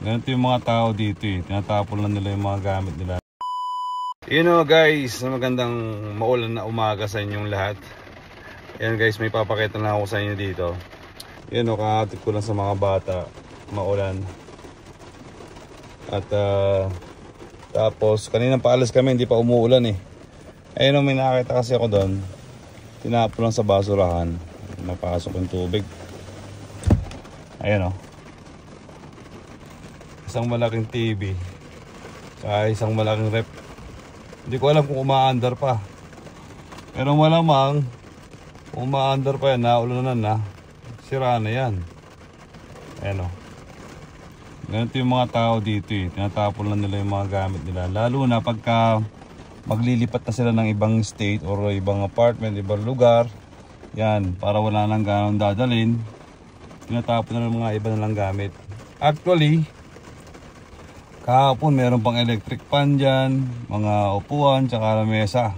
Ganito yung mga tao dito eh. Tinatapon lang nila yung mga gamit nila. You know guys, magandang maulan na umaga sa inyong lahat. Ayan guys, may papakita na ako sa inyo dito. Yan o, kahatid ko lang sa mga bata. Maulan. At tapos kanina paalis kami, hindi pa umuulan eh. Ayun o, may nakakita kasi ako doon. Tinapon lang sa basurahan. Napasok yung tubig. Ayan o. Isang malaking TV. Saka isang malaking rep. Hindi ko alam kung umaandar pa. Pero malamang kung umaandar pa yan, naulanan na, sira na yan. Ayan o. Ganito yung mga tao dito eh. Tinatapon lang nila yung mga gamit nila. Lalo na pagka maglilipat na sila ng ibang state or ibang apartment, ibang lugar. Yan, para wala nang ganong dadalhin. Tinatapon na ng mga iba na lang gamit. Actually, kahapon meron pang electric fan dyan, mga upuan, tsaka mesa.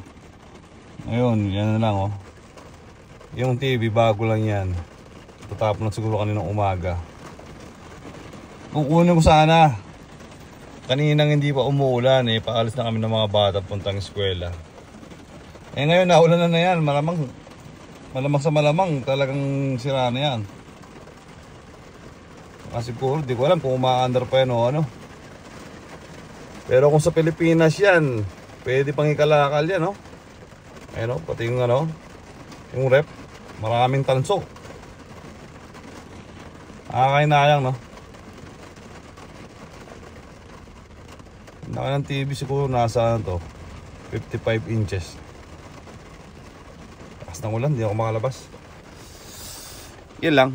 Ngayon, yan na lang oh. Yung TV, bago lang yan. Tatapon na siguro kaninang umaga. Kukunin ko sana. Kaninang hindi pa umuulan eh. Paalis na kami ng mga bata puntang eskwela. Eh ngayon, naulan na yan. Malamang sa malamang talagang sira na yan. Kasi siguro, di ko alam kung umaandar pa yan o ano. Pero kung sa Pilipinas yan, pwede pang ikalakal yan, no? Ayun, no? Pati yung ano, yung rep, maraming tanso. Nakakainayang, no? Laki ng TV siguro nasa ano to, 55 inches. Lakas ng ulan, di ako makalabas. Yan lang.